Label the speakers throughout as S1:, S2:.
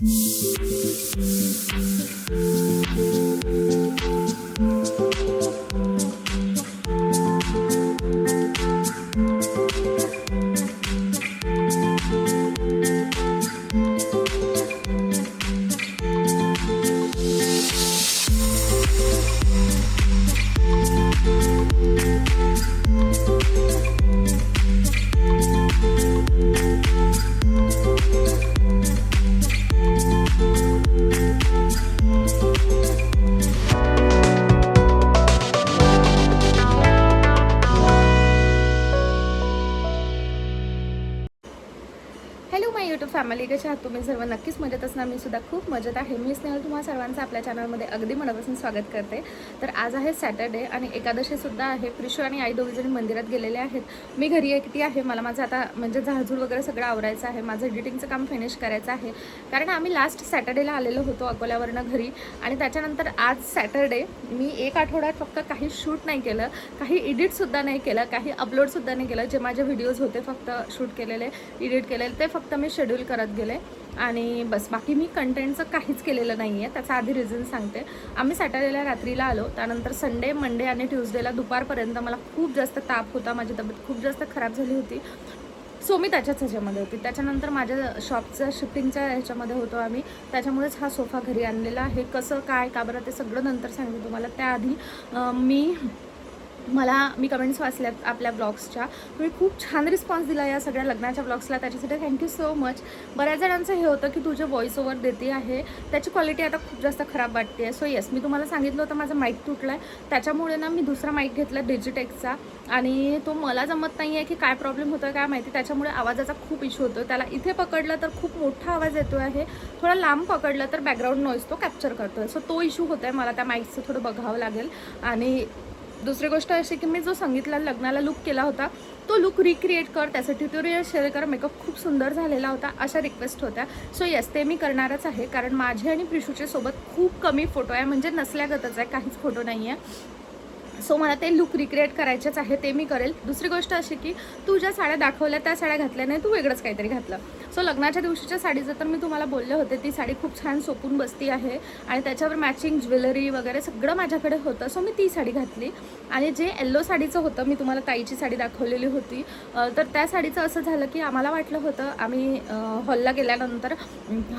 S1: Hello माय YouTube family, कशा आहात तुम्ही सर्व? नक्कीच मजेत असणार. मी सुद्धा खूप मजेत आहे. मी स्नेहल तुम्हा सर्वांचं आपल्या चॅनलमध्ये अगदी मनापासून स्वागत करते. तर आज आहे सॅटर्डे आणि एकादशीसुद्धा आहे. प्रिशू आणि आई दोघीजणी मंदिरात गेलेले आहेत. मी घरी एकटी आहे. मला माझं आता म्हणजे झाडझूड वगैरे सगळं आवरायचं आहे. माझं एडिटिंगचं काम फिनिश करायचं आहे, कारण आम्ही लास्ट सॅटर्डेला आलेलो होतो अकोल्यावरनं घरी. आणि त्याच्यानंतर आज सॅटर्डे मी एक आठवड्यात फक्त काही शूट नाही केलं, काही एडिटसुद्धा नाही केलं, काही अपलोडसुद्धा नाही केलं. जे माझे व्हिडिओज होते फक्त शूट केलेले, एडिट केलेले, ते फक्त मी शेड्यूल करत गेले आणि बस. बाकी मी कंटेंटचं काहीच केलेलं नाही आहे. त्याचा आधी रिझन सांगते. आम्ही सॅटर्डेला रात्रीला आलो, त्यानंतर संडे, मंडे आणि ट्यूजडेला दुपारपर्यंत मला खूप जास्त ताप होता, माझी तब्येत खूप जास्त खराब झाली होती. सो मी त्याच्याच ह्याच्यामध्ये होती. त्याच्यानंतर माझ्या शॉपचं शिफ्टिंगच्या ह्याच्यामध्ये होतो आम्ही, त्याच्यामुळेच हा सोफा घरी आणलेला आहे. कसं काय का बरं ते सगळं नंतर सांगते तुम्हाला. त्याआधी मी कमेंट्स वाचल्यात आपल्या ब्लॉग्सच्या. तुम्ही खूप छान रिस्पॉन्स दिला या सगळ्या लग्नाच्या ब्लॉग्सला, त्याच्यासाठी थँक्यू सो मच. बऱ्याच जणांचं हे होतं की तुझे व्हॉइस ओव्हर देते आहे, त्याची क्वालिटी आता खूप जास्त खराब वाटते. सो येस, मी तुम्हाला सांगितलं होतं माझा माईक तुटला आहे, त्याच्यामुळे ना मी दुसरा माईक घेतला डिजिटेकचा, आणि तो मला जमत नाही आहे की काय प्रॉब्लेम होतो आहे काय माहिती. त्याच्यामुळे आवाजाचा खूप इश्यू होतो. त्याला इथे पकडलं तर खूप मोठा आवाज येतो आहे, थोडा लांब पकडलं तर बॅकग्राऊंड नॉईज तो कॅप्चर करतो आहे. सो तो इश्यू होतो आहे. मला त्या माईकचं थोडं बघावं लागेल. आणि दुसरी गोष्ट अशी की मी जो संगीतला लग्नाला लुक केला होता तो लुक रिक्रिएट कर, त्याचं ट्युटोरियल शेअर कर, मेकअप खूप सुंदर झालेला होता, अशा रिक्वेस्ट होत्या. सो येस, ते मी करणारच आहे, कारण माझे आणि प्रिशूचे सोबत खूप कमी फोटो आहे, म्हणजे नसल्यागतच आहे, काहीच फोटो नाही आहे. सो मला ते लुक रिक्रिएट करायचेच आहे, ते मी करेल. दुसरी गोष्ट अशी की तू ज्या साड्या दाखवल्या त्या साड्या घातल्या नाही, तू वेगळंच काहीतरी घातलं. सो लग्नाच्या दिवशीच्या साडीचं तर मी तुम्हाला बोलले होते, ती साडी खूप छान सोपून बसती आहे आणि त्याच्यावर मॅचिंग ज्वेलरी वगैरे सगळं माझ्याकडे होतं. सो मी ती साडी घातली. आणि जे येल्लो साडीचं होतं, मी तुम्हाला ताईची साडी दाखवलेली होती, तर त्या साडीचं असं झालं की आम्हाला वाटलं होतं, आम्ही हॉलला गेल्यानंतर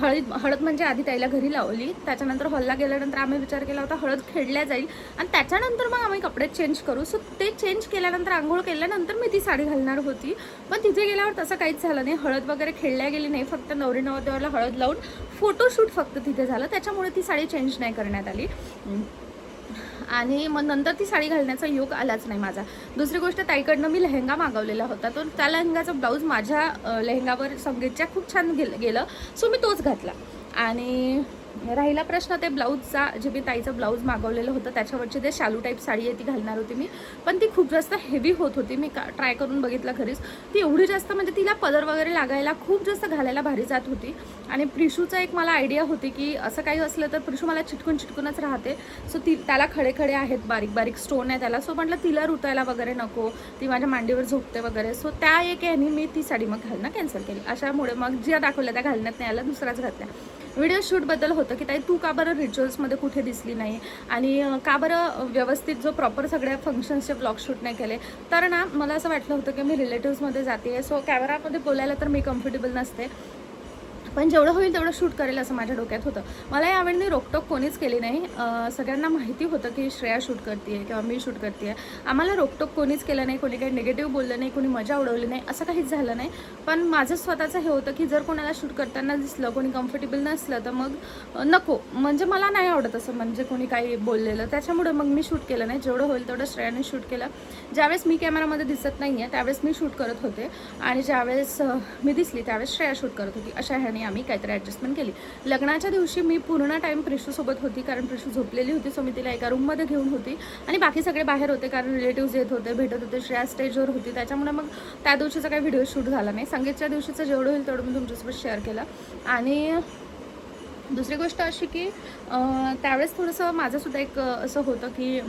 S1: हळद म्हणजे आधी ताईला घरी लावली, त्याच्यानंतर हॉलला गेल्यानंतर आम्ही विचार केला होता हळद खेळल्या जाईल आणि त्याच्यानंतर मग आम्ही कपडे चेंज करू. सो ते चेंज केल्यानंतर, आंघोळ केल्यानंतर मी ती साडी घालणार होती, पण तिथे गेल्यावर तसं काहीच झालं नाही. हळद वगैरे खेळल्या गेली नाही, फक्त नवरी नवरदेवाला हळद लावून फोटोशूट फक्त तिथे झालं, त्याच्यामुळे ती साडी चेंज नाही करण्यात आली. आणि मग नंतर ती साडी घालण्याचा योग आलाच नाही माझा. दुसरी गोष्ट, ताईकडनं मी लेहंगा मागवलेला होता, तो त्या लेहंगाचा ब्लाऊज माझ्या लेहंगावर संगीतच्या खूप छान गेलं. सो मी तोच घातला. आणि राहिला प्रश्न ते ब्लाऊजचा, जे मी ताईचं ब्लाऊज मागवलेलं होतं त्याच्यावरची ते शालू टाईप साडी आहे ती घालणार होती मी, पण ती खूप जास्त हेवी होत होती. मी ट्राय करून बघितलं घरीच, ती एवढी जास्त म्हणजे तिला पदर वगैरे लागायला खूप जास्त घालायला भारी जात होती. आणि प्रिशूचा एक मला आयडिया होती की असं काही असलं तर प्रिशू मला चिटकूनच राहते. सो त्याला खडे आहेत, बारीक बारीक स्टोन आहे त्याला. सो म्हटलं तिला रुतायला वगैरे नको, ती माझ्या मांडीवर झोपते वगैरे. सो त्या एक याने मी ती साडी मग घालणं कॅन्सल केली. अशामुळे मग ज्या दाखवल्या त्या घालण्यात नाही आला, दुसराच घातल्या. व्हिडिओ शूटबद्दल होतं की ताई तू का बरं रिच्युअल्समध्ये कुठे दिसली नाही आणि का बरं व्यवस्थित जो प्रॉपर सगळ्या फंक्शन्सचे ब्लॉग शूट नाही केले. तर ना मला असं वाटलं होतं की मी रिलेटिव्समध्ये जाते, सो कॅमेरामध्ये बोलायला तर मी कम्फर्टेबल नसते, पण जेवढं होईल तेवढं शूट करेल असं माझ्या डोक्यात होतं. मला यावेळी रोकटोक कोणीच केली नाही. सगळ्यांना माहिती होतं की श्रेया शूट करते किंवा मी शूट करते. आम्हाला रोकटोक कोणीच केलं नाही, कोणी काही निगेटिव्ह बोललं नाही, कोणी मजा उडवली नाही, असं काहीच झालं नाही. पण माझं स्वतःचं हे होतं की जर कोणाला शूट करताना दिसलं, कोणी कम्फर्टेबल नसलं तर मग नको, म्हणजे मला नाही आवडत असं म्हणजे कोणी काही बोललेलं. त्याच्यामुळे मग मी शूट केलं नाही. जेवढं होईल तेवढं श्रेयाने शूट केलं. ज्यावेळेस मी कॅमेरामध्ये दिसत नाही आहे त्यावेळेस मी शूट करत होते आणि ज्यावेळेस मी दिसली त्यावेळेस श्रेया शूट करत होती. अशा ह्याने आम्ही काहीतरी ॲडजस्टमेंट केली. लग्नाच्या दिवशी मी पूर्ण टाईम प्रिशूसोबत होती, कारण प्रिशू झोपलेली होती. सो मी तिला एका रूममध्ये घेऊन होती आणि बाकी सगळे बाहेर होते, कारण रिलेटिव्स येत होते, भेटत होते. श्रेया स्टेजवर होती, त्याच्यामुळे मग त्या दिवशीचा काही व्हिडिओ शूट झाला नाही. संगीतच्या दिवशीचं जेवढं होईल तेवढं मी तुमच्यासोबत शेअर केलं. आणि दुसरी गोष्ट अशी की त्यावेळेस थोडंसं माझंसुद्धा एक असं होतं की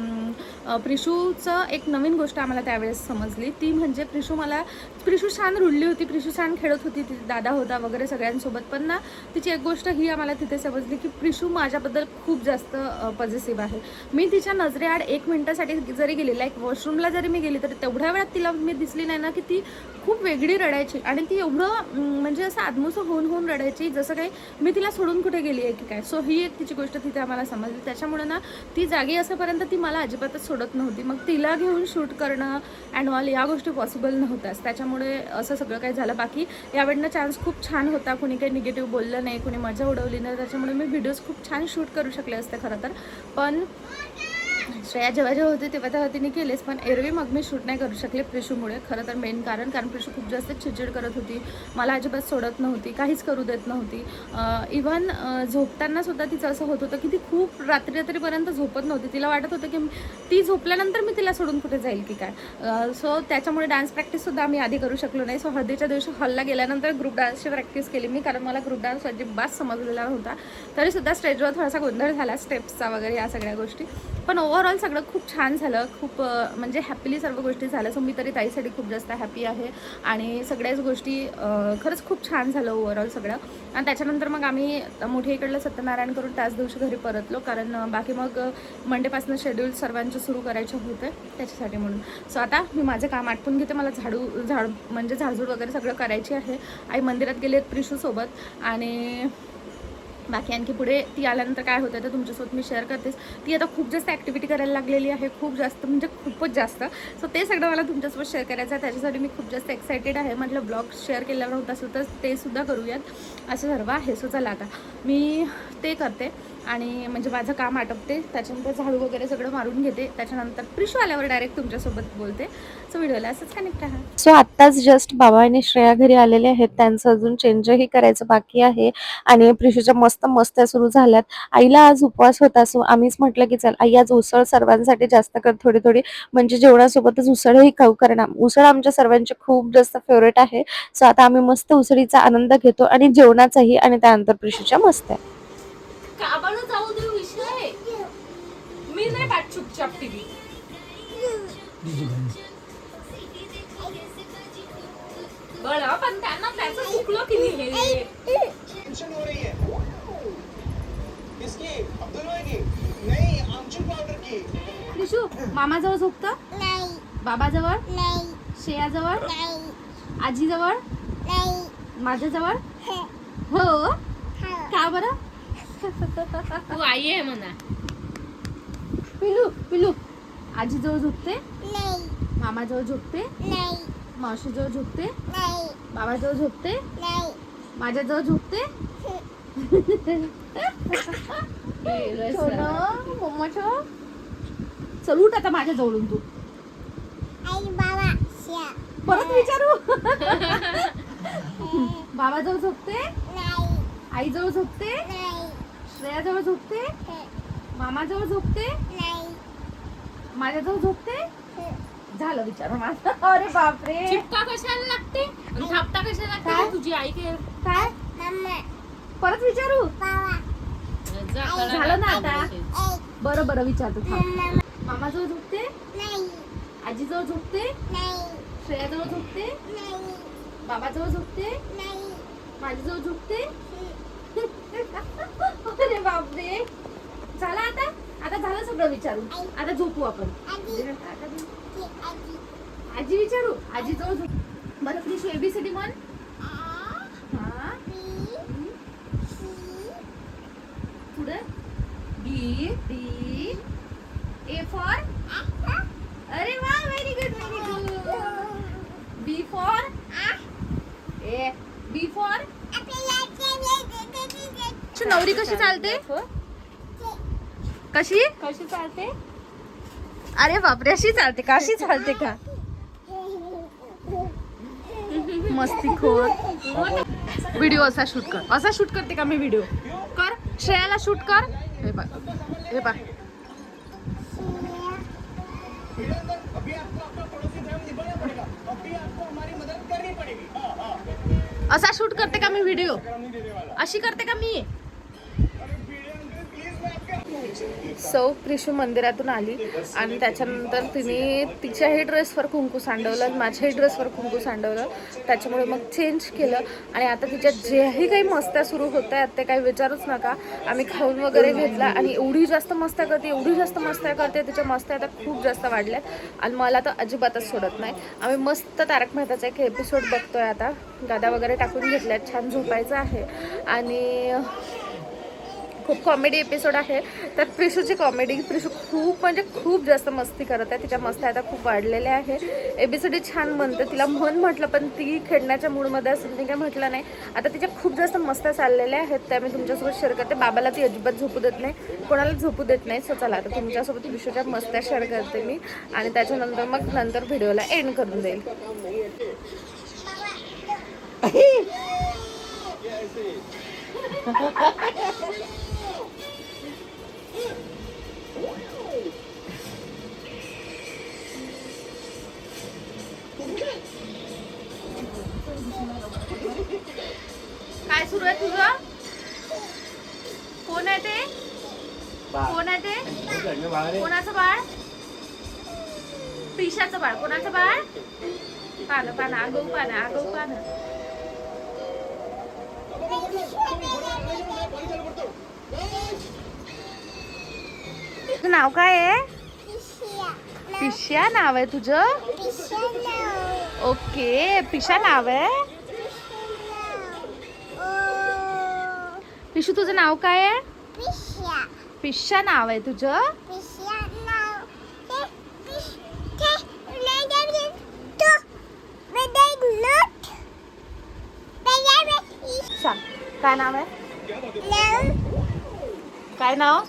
S1: प्रिशूचं एक नवीन गोष्ट आम्हाला त्यावेळेस समजली, ती म्हणजे प्रिशू छान रुळली होती, प्रिशू छान खेळत होती, ती दादा होता वगैरे सगळ्यांसोबत. पण ना तिची एक गोष्ट ही आम्हाला तिथे समजली की प्रिशू माझ्याबद्दल खूप जास्त पॉझिटिव्ह आहे. मी तिच्या नजरेआड 1 मिनिटासाठी जरी गेली, लाईक वॉशरूमला जरी मी गेली, तर तेवढ्या वेळात तिला मी दिसली नाही ना की ती खूप वेगळी रडायची. आणि ती एवढं म्हणजे असं आदमूसं होऊन रडायची, जसं काही मी तिला सोडून कुठे गेली आहे की काय. सो ही एक तिची गोष्ट तिथे आम्हाला समजली. त्याच्यामुळे ना ती जागी असेपर्यंत ती मला अजिबातच सोडत नव्हती. मग तिला घेऊन शूट करणं अँड ऑल या गोष्टी पॉसिबल नव्हत्याच. त्याच्यामुळे असं सगळं काही झालं. बाकी यावेळेला चान्स खूप छान होता, कुणी काही निगेटिव्ह बोललं नाही, कुणी मजा उडवली नाही. त्याच्यामुळे मी व्हिडिओज खूप छान शूट करू शकले असते खरं तर. पण श्रेया जेव्हा होते तेव्हा तिने केलेच, पण एरवी मग मी शूट नाही करू शकले प्रिशूमुळे. खरं तर मेन कारण प्रिशू खूप जास्त चिडचिड करत होती, मला अजिबात सोडत नव्हती, काहीच करू देत नव्हती. इवन झोपताना सुद्धा तिचं असं होत होतं की ती खूप रात्रीपर्यंत झोपत नव्हती. तिला वाटत होतं की ती झोपल्यानंतर मी तिला सोडून कुठे जाईल की काय. सो त्याच्यामुळे डान्स प्रॅक्टिससुद्धा आम्ही आधी करू शकलो नाही. सो हळदीच्या दिवशी हॉलला गेल्यानंतर ग्रुप डान्सची प्रॅक्टिस केली मी, कारण मला ग्रुप डान्स अजिबात समजलेला नव्हता. तरीसुद्धा स्टेजवर थोडासा गोंधळ झाला स्टेप्सचा वगैरे या सगळ्या गोष्टी. पण ओव्हरऑल सगळं खूप छान झालं, खूप म्हणजे हॅपीली सर्व गोष्टी झाल्या. सो मी तरी ताईसाठी खूप जास्त हॅपी आहे. आणि सगळ्याच गोष्टी खरंच खूप छान झालं ओव्हरऑल सगळं. आणि त्याच्यानंतर मग आम्ही मोठे इकडलं सत्यनारायण करून त्याच दिवशी घरी परतलो, कारण बाकी मग मंडेपासून शेड्यूल सर्वांचे सुरू करायचे होते त्याच्यासाठी म्हणून. सो आता मी माझं काम आटपून घेते. मला म्हणजे झाडझूड वगैरे सगळं करायची आहे. आई मंदिरात गेले आहेत प्रिशूसोबत. आणि बाकी आणखी पुढे ती आल्यानंतर काय होतं तर तुमच्यासोबत मी शेअर करतेच. ती आता खूप जास्त ॲक्टिव्हिटी करायला लागलेली आहे, खूप जास्त म्हणजे खूपच जास्त. सो ते सगळं मला तुमच्यासोबत शेअर करायचं आहे. त्याच्यासाठी मी खूप जास्त एक्सायटेड आहे. म्हटलं ब्लॉग शेअर केल्यावर होत असेल तर ते सुद्धा करूयात असं सर्व आहे. सो चला आता मी ते करते आणि म्हणजे माझं काम आटपते. त्याच्यानंतर झाडू वगैरे सगळं मारून घेते. त्याच्यानंतर प्रिशू आल्यावर डायरेक्ट तुमच्यासोबत बोलते. सो व्हिडिओला असंच कनेक्ट राहा.
S2: सो आत्ताच जस्ट बाबा आणि श्रेया घरी आलेले आहेत. त्यांचं अजून चेंजही करायचं बाकी आहे. आणि प्रिशूच्या मस्त मस्त्या सुरू झाल्यात. आईला आज उपवास होता, सो आम्हीच म्हटलं की चल आई आज उसळ सर्वांसाठी जास्त कर, थोडी थोडी म्हणजे जेवणासोबतच उसळही खाऊ, कारण उसळ आमच्या सर्वांची खूप जास्त फेवरेट आहे. सो आता आम्ही मस्त उसळीचा आनंद घेतो आणि जेवणाचाही, आणि त्यानंतर प्रिशूच्या मस्त्या.
S1: काबाला जाऊ दे विषय, मी नाही पाठ चुपचाप टीव्ही. बळा पण त्यांना त्याचं चुकलं की नाही.
S3: टेंशन हो रही है किसकी? अब्दुल भाई की? नहीं, आमचूर पाउडर की.
S1: प्रिशू मामाजवळ झोपतं,
S4: नाही
S1: बाबाजवळ,
S4: नाही
S1: श्रेयाजवळ,
S4: नाही
S1: आजीजवळ,
S4: नाही
S1: माझ्याजवळ.
S4: हे
S1: हो
S4: हा
S1: का बरं?
S5: तू आई आहे म्हणा.
S1: पिलू आजीजवळ झोपते,
S4: नाही
S1: मामाजवळ झोपते,
S4: नाही
S1: मावशीजवळ झोपते,
S4: नाही
S1: बाबाजवळ झोपते,
S4: नाही
S1: माझ्याजवळ झोपते. मम्माच्या चल उठ आता माझ्या जवळून तू.
S4: आई बाबा श्या
S1: परत विचारू. बाबाजवळ झोपते,
S4: नाही
S1: आईजवळ झोपते,
S4: नाही
S1: श्रेयाजवळ झोपते,
S4: हे
S1: मामाजवळ झोपते,
S4: नाही
S1: माझ्याजवळ झोपते.
S4: हे
S1: झालं विचार माझा. अरे बापरे.
S5: चिपका कशाला लागते आणि थापटा कशाला लागते?
S1: काय?
S5: तुझी आई काय
S1: काय
S4: मम्मा
S1: परत विचारू?
S4: बाबा
S5: जा, कळा
S1: झालं ना
S5: लागते
S1: आता?
S5: मला.
S1: बरं विचारतो.
S4: मम्मा
S1: मामाजवळ झोपते,
S4: नाही
S1: आजीजवळ झोपते,
S4: नाही
S1: श्रेयाजवळ झोपते,
S4: नाही
S1: बाबाजवळ झोपते,
S4: नाही
S1: माझ्याजवळ झोपते. अरे बापरे. झालं आता? आता झालं सगळं विचारू. आता झोपू आपण.
S4: आजी ती आजी
S1: आजी विचारू? आजीजवळ झोप. बरं प्लीज ABCD म्हण.
S4: आ
S1: हा
S4: बी सी
S1: पुढे B D A फॉर. अरे वा very good. B for a. B for नवरी कशी चालते? कशी
S5: कशी चालते?
S1: अरे बापरे अशी चालते का? अशी चालते का? मस्ती खोर. व्हिडिओ असा शूट कर. असा शूट करते का मी व्हिडिओ? कर श्रेयाला शूट कर. हे पा
S3: अभी आपको अपना पड़ोसी धर्म निभाना पड़ेगा. अभी आपको हमारी मदद करनी पड़ेगी. हाँ, हाँ.
S1: असा शूट करते का मी व्हिडिओ?
S3: नहीं देने वाला.
S1: अशी करते का मी? सो प्रिशू मंदिरातून आली आणि त्याच्यानंतर तिने तिच्याही ड्रेसवर कुंकू सांडवलं, माझ्याही ड्रेसवर कुंकू सांडवलं. त्याच्यामुळे मग चेंज केलं आणि आता तिच्या जेही काही मस्त्या सुरू होत आहेत ते काही विचारूच नका. आम्ही खाऊन वगैरे घेतला आणि एवढी जास्त मस्त्या करते, तिच्या मस्त्या आता खूप जास्त वाढल्यात आणि मला तर अजिबातच सोडत नाही. आम्ही मस्त तारक मेहताचा एक एपिसोड बघतोय आता. गाद्या वगैरे टाकून घेतल्यात, छान झोपायचं आहे आणि खूप कॉमेडी एपिसोड आहे. त्यात प्रिशूची कॉमेडी, प्रिशू खूप म्हणजे खूप जास्त मस्ती करत आहे. तिच्या मस्त्या आता खूप वाढलेल्या आहे. एपिसोड छान म्हणते, तिला म्हटलं पण ती खेळण्याच्या मूडमध्ये असं तिने काय म्हटलं नाही. आता तिच्या खूप जास्त मस्त्या चाललेल्या आहेत, त्या मी तुमच्यासोबत शेअर करते. बाबाला ती अजिबात झोपू देत नाही, कोणाला झोपू देत नाही. सो चला आता तुमच्यासोबत प्रिशूच्या मस्त्या शेअर करते मी आणि त्याच्यानंतर मग नंतर व्हिडिओला एंड करून देईल. काय सुरू आहे तुझं? कोण आहे ते? कोण आहे ते? कोणाचं बाळ? पिशाचं बाळ. कोणाचं बाळ? पानं आगऊ पानं. तुझं नाव काय आहे? पिशा नाव आहे तुझं? ओके, पिशा नाव आहे. पिशू तुझं नाव काय आहे? पिशा नाव आहे तुझं? सांग काय नाव आहे? काय नाव?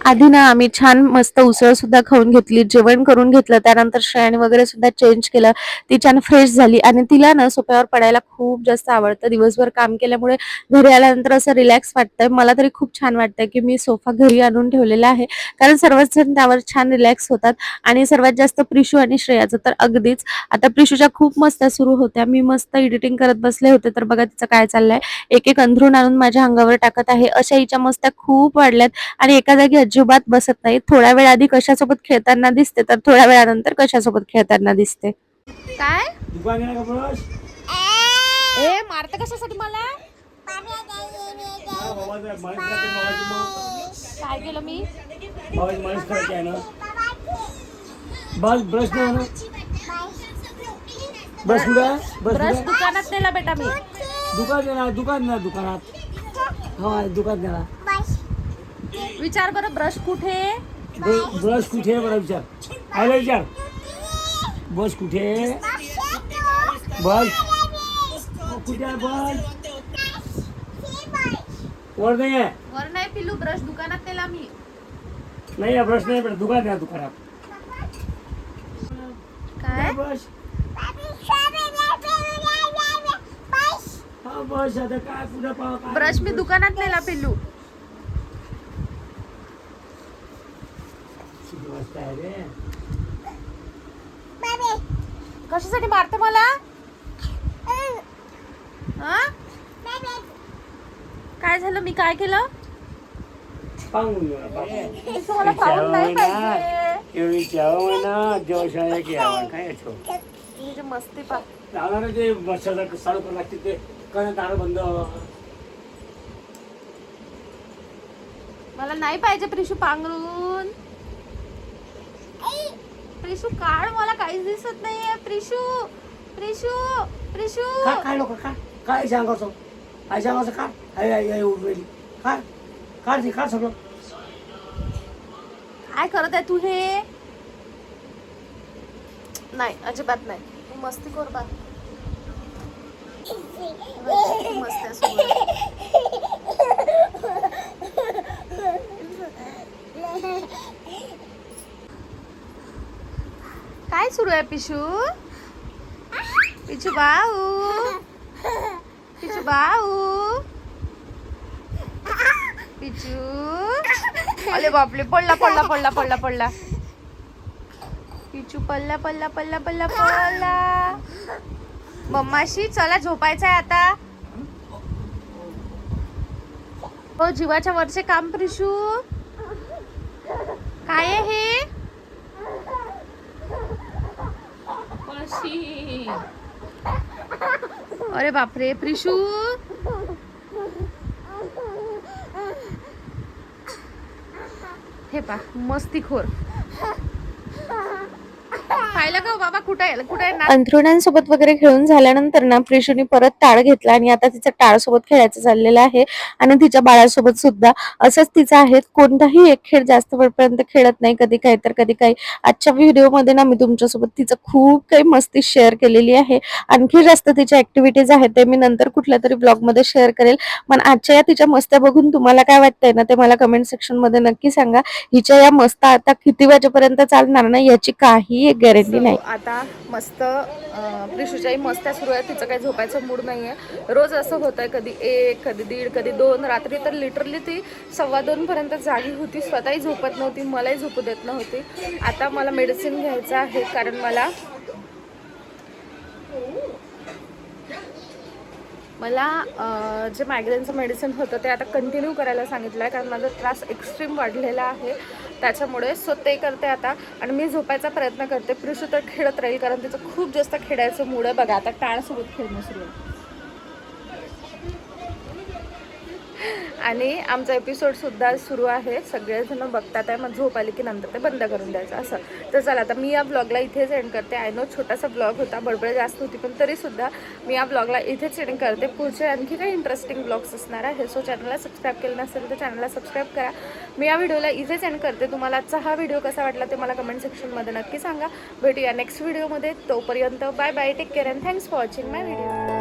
S2: आधी ना आम्ही छान मस्त उसळ सुद्धा खाऊन घेतली, जेवण करून घेतलं. त्यानंतर श्रेयाने वगैरे सुद्धा चेंज केलं. ती छान फ्रेश झाली आणि तिला ना सोफ्यावर पडायला खूप जास्त आवडतं. दिवसभर काम केल्यामुळे घरी आल्यानंतर असं रिलॅक्स वाटतंय. मला तरी खूप छान वाटतंय की मी सोफा घरी आणून ठेवलेला आहे, कारण सर्वच जण त्यावर छान रिलॅक्स होतात. आणि सर्वात जास्त प्रिशू आणि श्रेयाचं तर अगदीच. आता प्रिशूच्या खूप मस्त्या सुरू होत्या. मी मस्त एडिटिंग करत बसले होते तर बघा तिचं काय चाललंय. एक अंथरूण आणून माझ्या अंगावर टाकत आहे. अशा हिच्या मस्त्या खूप वाढल्यात आणि एका जागी अजिबात बसत नाही. थोड्या वेळ आधी कशासोबत खेळताना दिसते तर थोड्या वेळानंतर कशासोबत खेळताना दिसते.
S1: काय
S3: दुकान आहे का ब्रश?
S1: ए मारते कशासाठी मला? काय केलं मी?
S3: मालिश करायची आहे ना. बस ब्रश नाही ना. ब्रश कुठे?
S1: ब्रश दुकानात नेला बेटा मी.
S3: दुकानात हा दुकान देणार.
S1: विचार बरं ब्रश कुठे?
S3: ब्रश कुठे बरं विचार. आयला विचार. बस कुठे? बस कुठे आहे? बस वर नाही आहे.
S1: वर नाही पिलू, ब्रश दुकानात नेला मी.
S3: नाही ब्रश नाही बेटा, दुकानात.
S1: काय?
S3: ब्रश हा बस आता काय पुढे पाहा.
S1: ब्रश मी दुकानात नेला पिल्लू. कशासाठी मारते मला? हा? काय झालं? मी काय केलं? मला पाहून नाही पाहिजे. म्हणजे मस्ती पा
S3: ते वर्षाला साडू पण लागते ते दार बंद.
S1: मला नाही पाहिजे प्रिशू पांघरून. प्रिशू काढ, मला काहीच दिसत नाहीये. प्रिशू
S3: काय लोक काय सांगायचं? काय सांगायचं? काय उडवेली? काय सगळं
S1: काय करत आहे तू? हे नाही, अजिबात नाही. तू मस्ती कर बा. मस्ती असं काय सुरू आहे पिशू? पिशू बाऊ, पिशू बाऊ, पिचू. अरे बापले, पडला. पिचू पडला. मम्माशी चला झोपायचं आहे आता. हो जीवाच्या वरचे काम प्रिशू काय आहे हे?
S5: कशी
S1: अरे बापरे प्रिशू हे पा मस्तीखोर पाहिलं का हो बाबा कुठे आहे ना
S2: अंथरुणांसोबत वगैरे खेळून झाल्यानंतर ना प्रिशूने परत टाळ घेतला आणि आता तिचं टाळ सोबत खेळायचं चाललेलं आहे आणि तिच्या बाळासोबत सुद्धा असंच तिचं आहे. कोणताही एक खेळ जास्त वेळपर्यंत खेळत नाही, कधी काही तर कधी काही. आजच्या व्हिडिओमध्ये ना मी तुमच्यासोबत तिचं खूप काही मस्ती शेअर केलेली आहे. आणखी जास्त तिच्या ऍक्टिव्हिटीज आहेत ते मी नंतर कुठल्या तरी ब्लॉग मध्ये शेअर करेल. पण आजच्या या तिच्या मस्त्या बघून तुम्हाला काय वाटतंय ना ते मला कमेंट सेक्शन मध्ये नक्की सांगा. हिच्या या मस्त्या आता किती वाजेपर्यंत चालणार ना याची काही गॅरंटी नाही.
S1: आता मस्त प्रिशूच्याही मस्त्या सुरू आहे. तिचं काही झोपायचं मूड नाही आहे. रोज असं होत आहे, कधी 1 कधी 1:30 कधी 2 रात्री तर लिटरली ती 2:15 पर्यंत जागी होती. स्वतःही झोपत नव्हती, मलाही झोपू देत नव्हती. आता मला मेडिसिन घ्यायचं आहे कारण मला जे मायग्रेनचं मेडिसिन होतं ते आता कंटिन्यू करायला सांगितलं आहे कारण माझा त्रास एक्स्ट्रीम वाढलेला आहे त्याच्यामुळे. सो ते करते आता आणि मी झोपायचा प्रयत्न करते. प्रिशू तर खेळत राहील कारण तिचं खूप जास्त खेळायचं मूड आहे. बघा आता टाळसोबत खेळणं सुरू आहे आणि आमचा एपिसोडसुद्धा सुरू आहे. सगळेजण बघतात आहे, मग झोप आली की नंतर ते बंद करून द्यायचं असं. तर चला आता मी या ब्लॉगला इथेच एंड करते. आय नो छोटासा ब्लॉग होता, बडबड जास्त होती, पण तरीसुद्धा मी या ब्लॉगला इथेच एंड करते. पुढचे आणखी काही इंटरेस्टिंग ब्लॉग्स असणार आहे. सो चॅनलला सबस्क्राईब केलं नसेल तर चॅनलला सबस्क्राईब करा. मी या व्हिडिओला इथेच एंड करते. तुम्हाला आजचा हा व्हिडिओ कसा वाटला ते मला कमेंट सेक्शनमध्ये नक्की सांगा. भेटूया नेक्स्ट व्हिडिओमध्ये. तोपर्यंत bye bye, take care and thanks for watching my video.